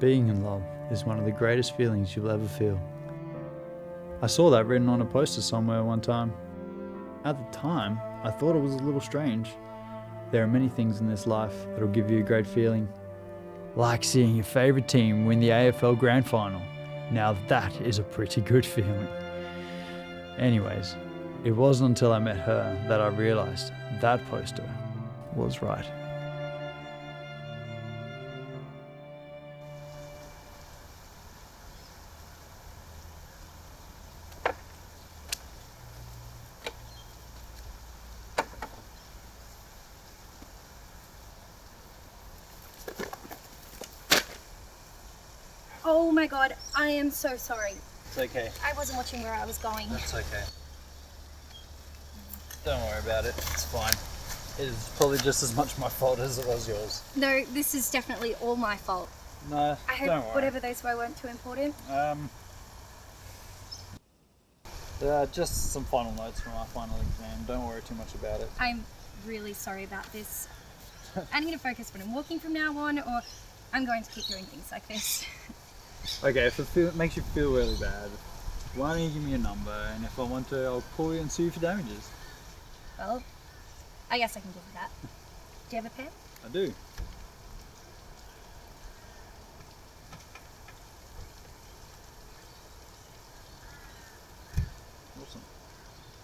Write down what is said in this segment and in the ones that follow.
Being in love is one of the greatest feelings you'll ever feel. I saw that written on a poster somewhere one time. At the time, I thought it was a little strange. There are many things in this life that'll give you a great feeling. Like seeing your favourite team win the AFL Grand Final. Now that is a pretty good feeling. Anyways, it wasn't until I met her that I realised that poster was right. Oh my god, I am so sorry. It's okay. I wasn't watching where I was going. That's okay. Don't worry about it, it's fine. It is probably just as much my fault as it was yours. No, this is definitely all my fault. No, I hope don't worry. whatever those were weren't too important. Just some final notes from our final exam. Don't worry too much about it. I'm really sorry about this. I need to focus when I'm walking from now on, or I'm going to keep doing things like this. Okay, if it makes you feel really bad, why don't you give me a number, and if I want to, I'll call you and sue you for damages. Well, I guess I can give you that. Do you have a pen? I do. Awesome.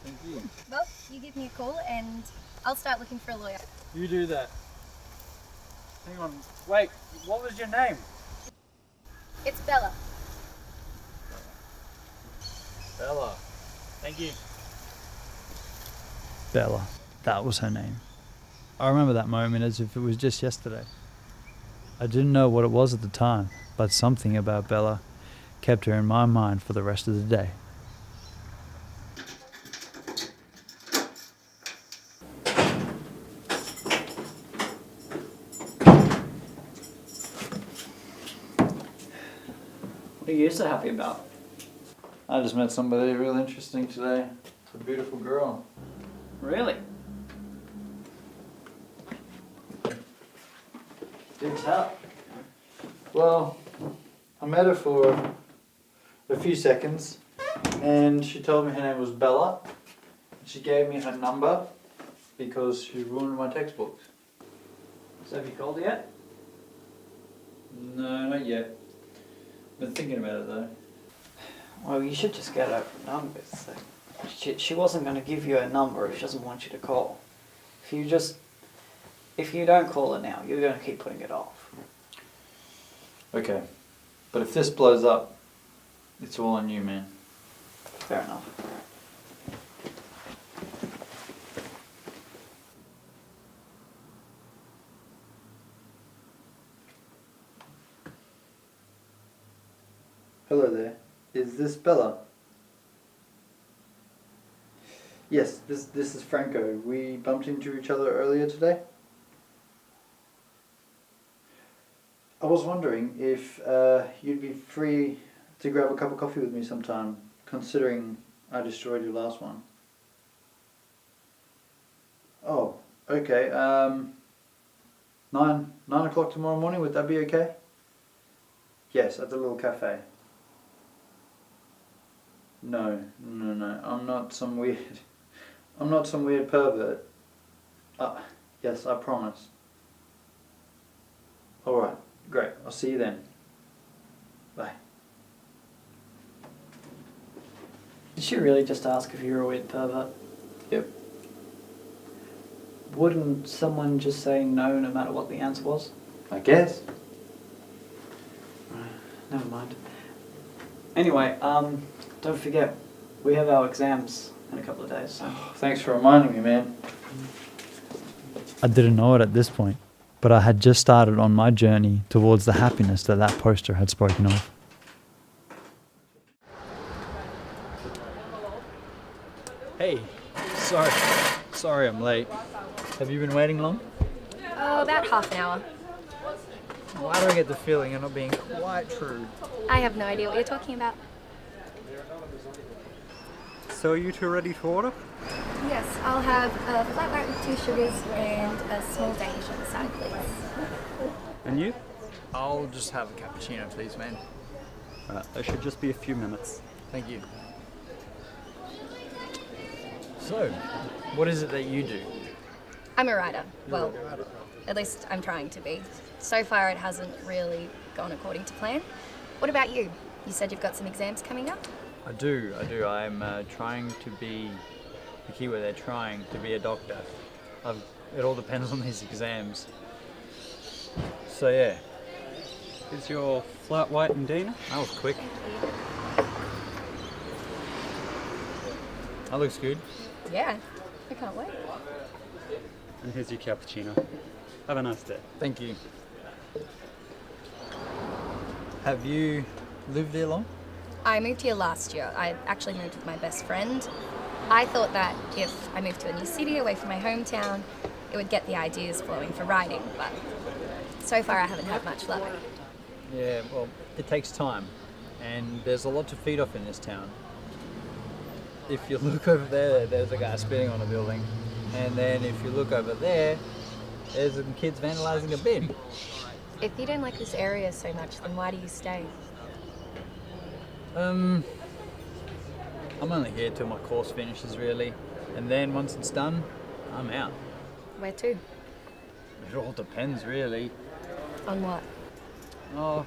Thank you. Well, you give me a call and I'll start looking for a lawyer. You do that. Hang on. Wait, what was your name? It's Bella. Bella. Thank you. Bella. That was her name. I remember that moment as if it was just yesterday. I didn't know what it was at the time, but something about Bella kept her in my mind for the rest of the day. What are you so happy about? I just met somebody real interesting today. A beautiful girl. Really? Do tell. Well, I met her for a few seconds and she told me her name was Bella. She gave me her number because she ruined my textbooks. So have you called her yet? No, not yet. Been thinking about it though. Well, you should just get her number. She wasn't going to give you a number if she doesn't want you to call. If you don't call her now, you're going to keep putting it off. Okay, but if this blows up, it's all on you, man. Fair enough. Hello there. Is this Bella? Yes, this is Franco. We bumped into each other earlier today. I was wondering if you'd be free to grab a cup of coffee with me sometime, considering I destroyed your last one. Oh, okay. 9 o'clock tomorrow morning, would that be okay? Yes, at the little cafe. No. I'm not some weird pervert. Yes, I promise. Alright, great. I'll see you then. Bye. Did she really just ask if you're a weird pervert? Yep. Wouldn't someone just say no matter what the answer was? I guess. Never mind. Anyway, don't forget, we have our exams in a couple of days. So. Thanks for reminding me, man. I didn't know it at this point, but I had just started on my journey towards the happiness that poster had spoken of. Hey, sorry I'm late. Have you been waiting long? Oh, about half an hour. Why do I get the feeling you're not being quite true? I have no idea what you're talking about. So are you two ready to order? Yes, I'll have a flat white with 2 sugars and a small Danish on the side, please. And you? I'll just have a cappuccino, please, man. There should just be a few minutes. Thank you. So, what is it that you do? I'm a writer. Well, at least I'm trying to be. So far, it hasn't really gone according to plan. What about you? You said you've got some exams coming up? I do. I'm trying to be, the keyword there, trying to be a doctor. It all depends on these exams. So yeah, Is your flat white and Dana? that was quick. That looks good. Yeah, I can't wait. And here's your cappuccino. Have a nice day. Thank you. Have you lived there long? I moved here last year. I actually moved with my best friend. I thought that if I moved to a new city away from my hometown, it would get the ideas flowing for writing, but so far I haven't had much luck. Yeah, well, it takes time, and there's a lot to feed off in this town. If you look over there, there's a guy spitting on a building, and then if you look over there, there's some kids vandalizing a bin. If you don't like this area so much, then why do you stay? I'm only here till my course finishes, really, and then once it's done, I'm out. Where to? It all depends, really. On what? Oh,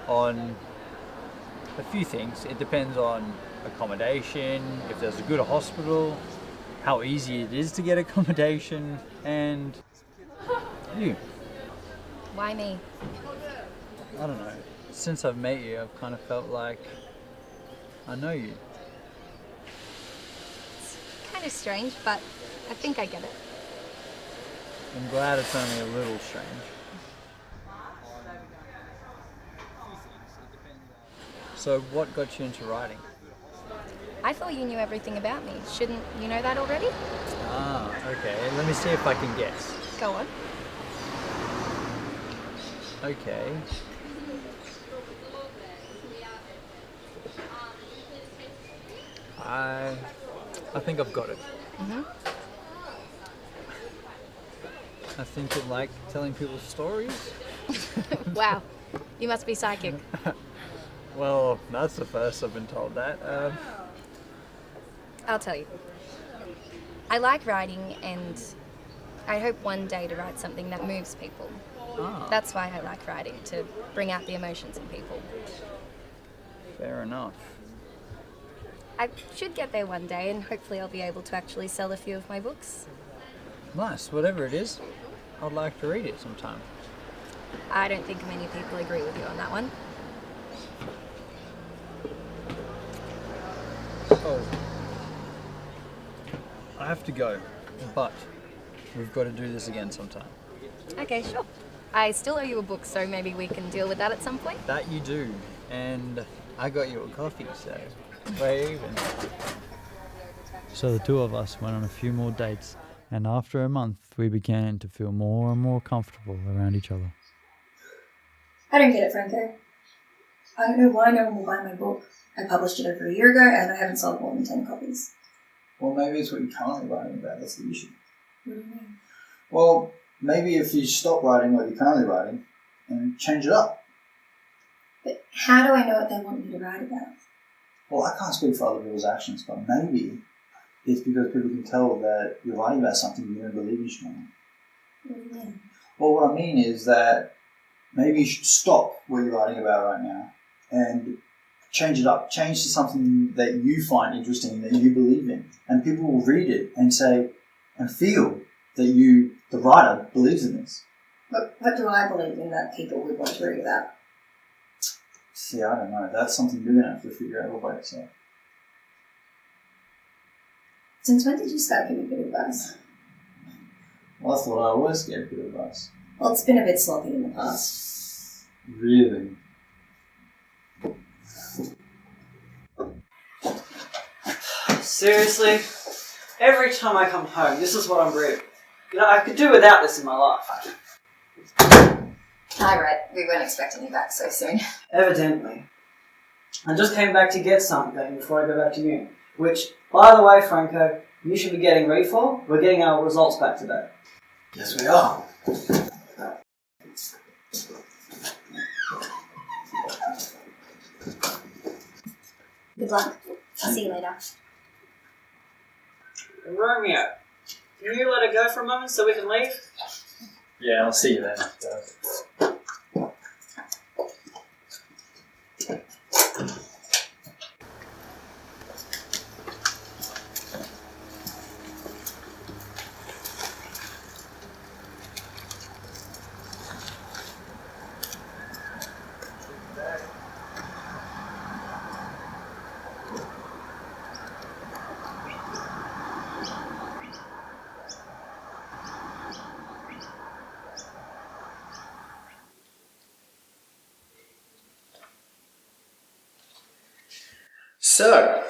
on a few things. It depends on accommodation, if there's a good hospital, how easy it is to get accommodation, and you. Why me? I don't know. Since I've met you, I've kind of felt like I know you. Kind of strange, but I think I get it. I'm glad it's only a little strange. So what got you into writing? I thought you knew everything about me. Shouldn't you know that already? Ah, okay. Let me see if I can guess. Go on. Okay. I think I've got it. I think you like telling people stories. Wow, you must be psychic. Well, that's the first I've been told that. I'll tell you. I like writing, and I hope one day to write something that moves people. That's why I like writing, to bring out the emotions in people. Fair enough. I should get there one day, and hopefully I'll be able to actually sell a few of my books. Nice, whatever it is. I'd like to read it sometime. I don't think many people agree with you on that one. Oh. I have to go, but we've got to do this again sometime. Okay, sure. I still owe you a book, so maybe we can deal with that at some point. That you do, and I got you a coffee, so we're even. So the two of us went on a few more dates, and after a month we began to feel more and more comfortable around each other. I don't get it, Franco. I don't know why no one will buy my book. I published it over a year ago and I haven't sold more than 10 copies. Well, maybe it's what you're currently writing about, that's the issue. What do you mean? Well, maybe if you stop writing what you're currently writing and change it up. But how do I know what they want me to write about? Well, I can't speak for other people's actions, but maybe it's because people can tell that you're writing about something you don't believe in strongly. What do you mean? Well, what I mean is that maybe you should stop what you're writing about right now and change it up. Change to something that you find interesting, that you believe in. And people will read it and say, and feel that you, the writer, believes in this. But what do I believe in that people would want to read about? See, I don't know. That's something you're going to have to figure out all by yourself. Since when did you start giving good advice? Well, I thought I always gave good advice. Well, it's been a bit sloppy in the past. Really? Seriously? Every time I come home, this is what I'm reading. You know, I could do without this in my life. Hi, Red. We weren't expecting you back so soon. Evidently. I just came back to get something before I go back to uni. Which, by the way, Franco, you should be getting ready for. We're getting our results back today. Yes, we are. Good luck. I'll see you later. Romeo, can you let it go for a moment so we can leave? Yeah, I'll see you then. So,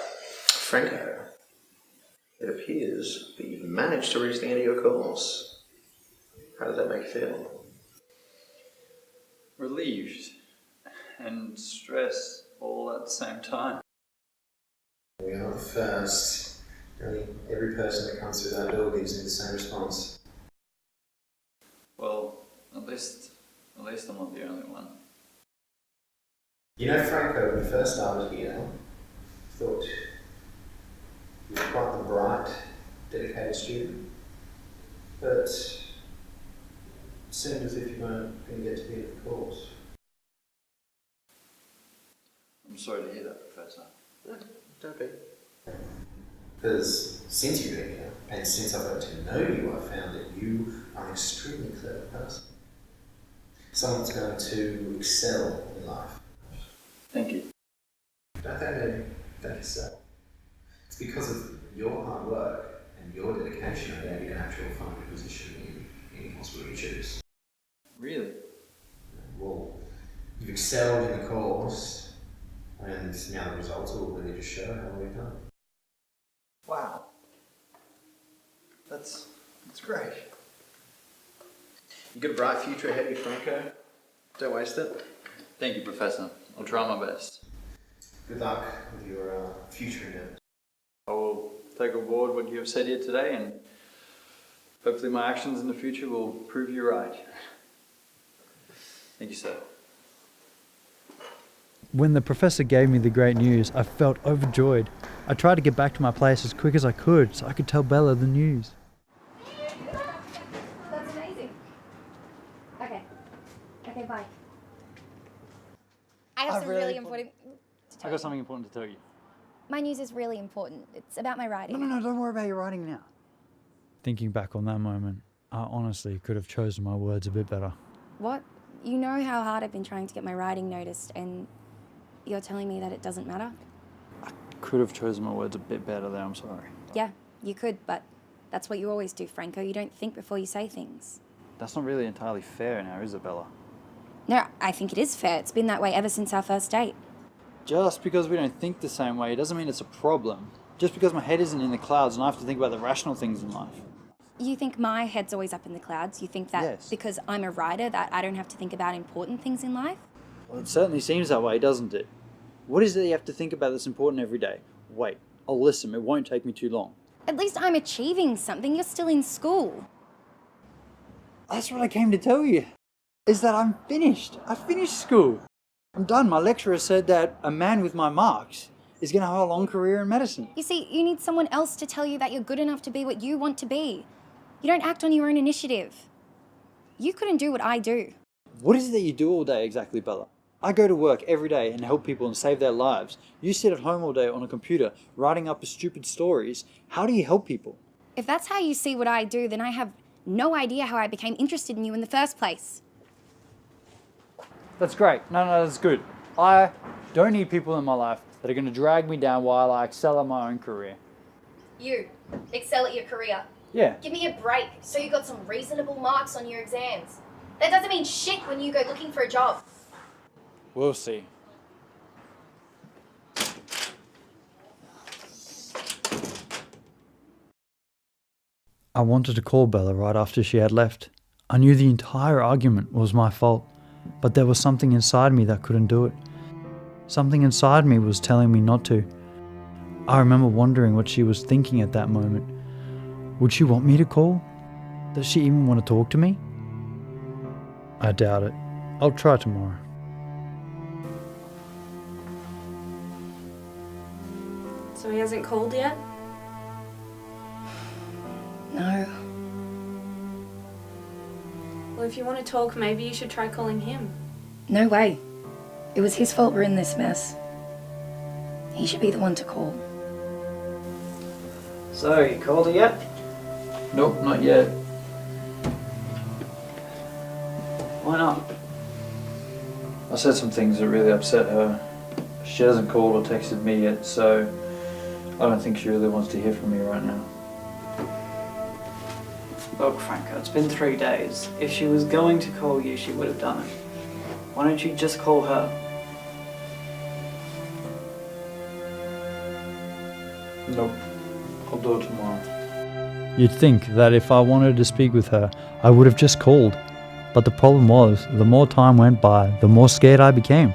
Franco, it appears that you've managed to reach the end of your course. How does that make you feel? Relieved and stressed all at the same time. We are the first. Really, every person that comes through that door gives me the same response. Well, at least I'm not the only one. You know, Franco, when you first started here, thought you were quite the bright, dedicated student, but it seemed as if you weren't going to get to the end of the course. I'm sorry to hear that, Professor. Don't be. Because since you've been here, and since I've got to know you, I've found that you are an extremely clever person. Someone that's going to excel in life. Thank you. Don't thank me, thank yourself. It's because of your hard work and your dedication that you can actually find a position in any hospital you choose. Really? Well, you've excelled in the course, and now the results will really just show how well you've done. Wow. That's great. You've got a bright future ahead of you, Franco. Don't waste it. Thank you, Professor. I'll try my best. Good luck with your future endeavors. I will take on board what you have said here today, and hopefully my actions in the future will prove you right. Thank you, sir. When the professor gave me the great news, I felt overjoyed. I tried to get back to my place as quick as I could so I could tell Bella the news. That's amazing. Okay. Okay, bye. I have some really important to tell I got something important to tell you. My news is really important. It's about my writing. No, don't worry about your writing now. Thinking back on that moment, I honestly could have chosen my words a bit better. What? You know how hard I've been trying to get my writing noticed, and you're telling me that it doesn't matter? Could have chosen my words a bit better there, I'm sorry. Yeah, you could, but that's what you always do, Franco. You don't think before you say things. That's not really entirely fair now, is it, Bella? No, I think it is fair. It's been that way ever since our first date. Just because we don't think the same way doesn't mean it's a problem. Just because my head isn't in the clouds and I have to think about the rational things in life. You think my head's always up in the clouds? You think that Yes. because I'm a writer that I don't have to think about important things in life? Well, it certainly seems that way, doesn't it? What is it you have to think about that's important every day? Wait, I'll listen. It won't take me too long. At least I'm achieving something. You're still in school. That's what I came to tell you. Is that I'm finished. I finished school. I'm done. My lecturer said that a man with my marks is going to have a long career in medicine. You see, you need someone else to tell you that you're good enough to be what you want to be. You don't act on your own initiative. You couldn't do what I do. What is it that you do all day exactly, Bella? I go to work every day and help people and save their lives. You sit at home all day on a computer writing up stupid stories. How do you help people? If that's how you see what I do, then I have no idea how I became interested in you in the first place. That's great. No, that's good. I don't need people in my life that are going to drag me down while I excel at my own career. You excel at your career. Yeah. Give me a break so you got some reasonable marks on your exams. That doesn't mean shit when you go looking for a job. We'll see. I wanted to call Bella right after she had left. I knew the entire argument was my fault, but there was something inside me that couldn't do it. Something inside me was telling me not to. I remember wondering what she was thinking at that moment. Would she want me to call? Does she even want to talk to me? I doubt it. I'll try tomorrow. So he hasn't called yet? No. Well, if you want to talk, maybe you should try calling him. No way. It was his fault we're in this mess. He should be the one to call. So, you called her yet? Nope, not yet. Why not? I said some things that really upset her. She hasn't called or texted me yet, so I don't think she really wants to hear from me right now. Look, Franco, it's been 3 days. If she was going to call you, she would have done it. Why don't you just call her? Nope. I'll do it tomorrow. You'd think that if I wanted to speak with her, I would have just called. But the problem was, the more time went by, the more scared I became.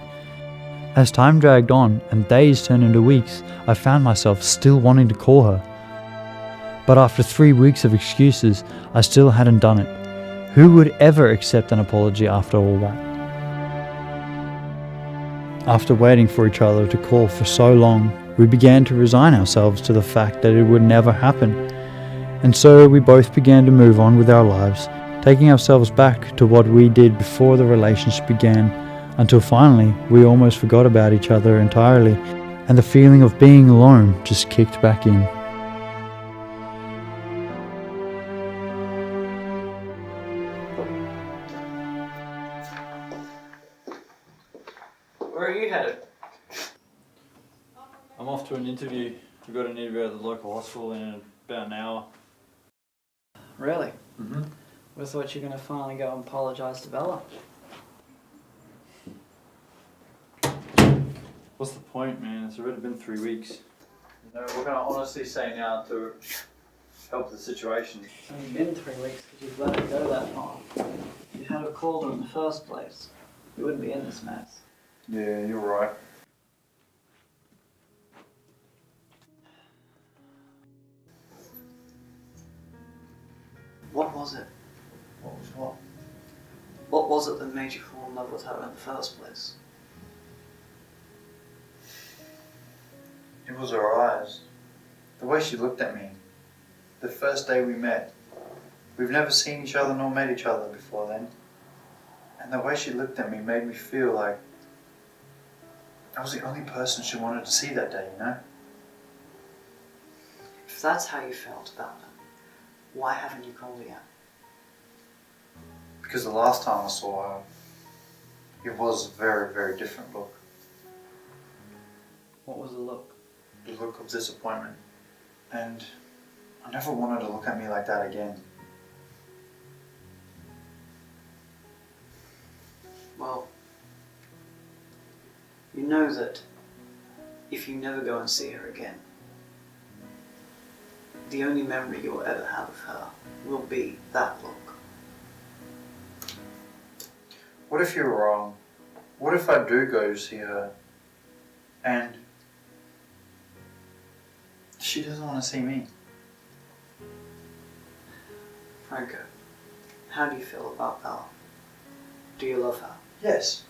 As time dragged on and days turned into weeks, I found myself still wanting to call her. But after 3 weeks of excuses, I still hadn't done it. Who would ever accept an apology after all that? After waiting for each other to call for so long, we began to resign ourselves to the fact that it would never happen. And so we both began to move on with our lives, taking ourselves back to what we did before the relationship began, until finally we almost forgot about each other entirely, and the feeling of being alone just kicked back in. Where are you headed? I'm off to an interview. We've got an interview at the local hospital in about an hour. Really? Mm-hmm. We thought you were going to finally go and apologise to Bella. What's the point, man? It's already been 3 weeks. You know, what can I honestly say now to help the situation? It's only been 3 weeks because you've let it go that long. If you had have called her in the first place, we wouldn't be in this mess. Yeah, you're right. What was it? What was what? What was it that made you fall in love with her in the first place? It was her eyes. The way she looked at me. The first day we met. We've never seen each other nor met each other before then. And the way she looked at me made me feel like I was the only person she wanted to see that day, you know? If that's how you felt about her, why haven't you called her yet? Because the last time I saw her, it was a very, very different look. What was the look? The look of disappointment. And I never wanted to look at me like that again. Well, you know that if you never go and see her again, the only memory you'll ever have of her will be that look. What if you're wrong? What if I do go to see her and she doesn't want to see me? Franco, how do you feel about Bella? Do you love her? Yes.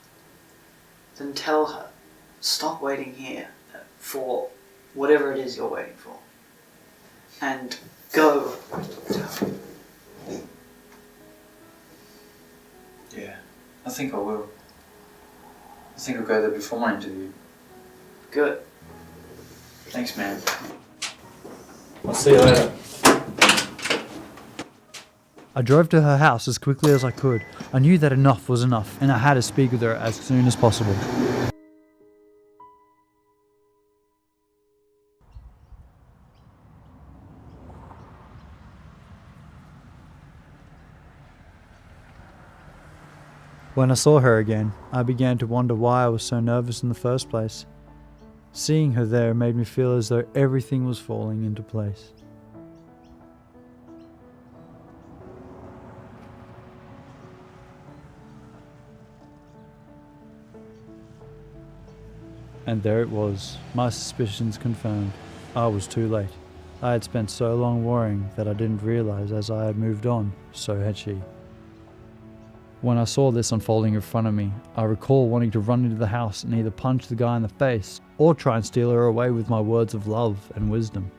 Then tell her, stop waiting here for whatever it is you're waiting for. And go to her. Yeah, I think I will. I think I'll go there before my interview. Good. Thanks, man. I'll see you later. I drove to her house as quickly as I could. I knew that enough was enough, and I had to speak with her as soon as possible. When I saw her again, I began to wonder why I was so nervous in the first place. Seeing her there made me feel as though everything was falling into place. And there it was, my suspicions confirmed. I was too late. I had spent so long worrying that I didn't realize as I had moved on, so had she. When I saw this unfolding in front of me, I recall wanting to run into the house and either punch the guy in the face or try and steal her away with my words of love and wisdom.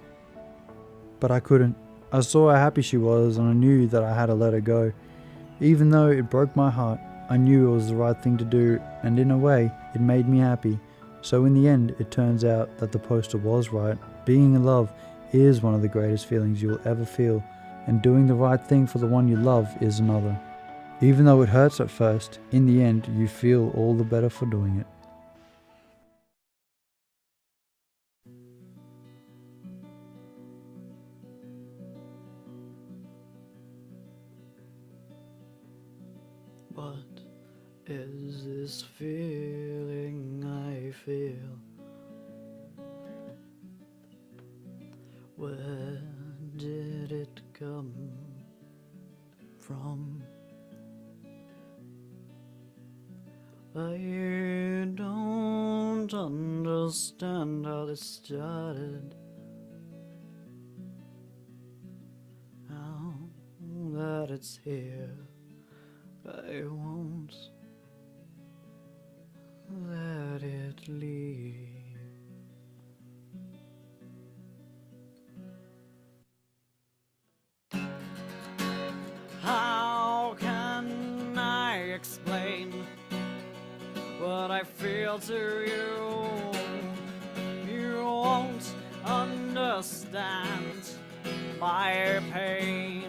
But I couldn't. I saw how happy she was and I knew that I had to let her go. Even though it broke my heart, I knew it was the right thing to do, and in a way, it made me happy. So in the end, it turns out that the poster was right. Being in love is one of the greatest feelings you will ever feel, and doing the right thing for the one you love is another. Even though it hurts at first, in the end, you feel all the better for doing it. What is this feeling I feel? Where did it come from? I don't understand how this started. Now that it's here, I won't let it leave. How can I explain what I feel to you? You won't understand my pain.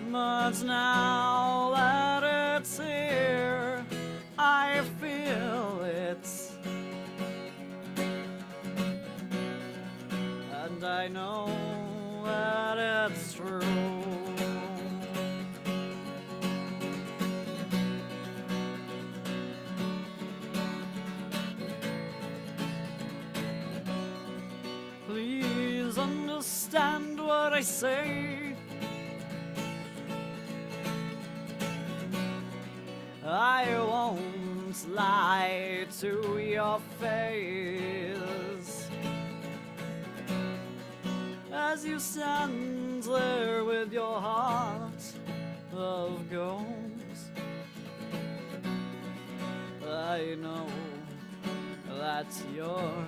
But now that it's here, I feel it. And I know that it's true. Please understand what I say. I won't lie to your face as you stand there with your heart of gold. I know that you're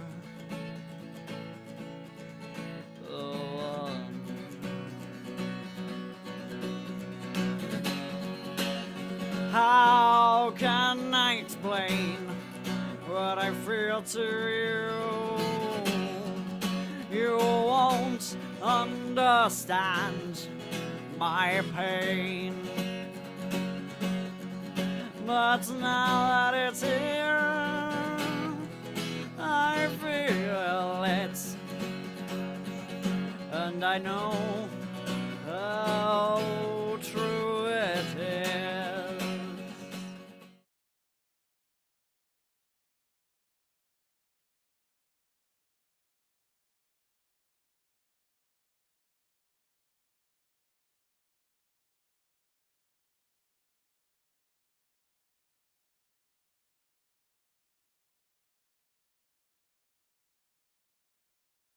the one. How can I explain what I feel to you? You won't understand my pain. But now that it's here, I feel it. And I know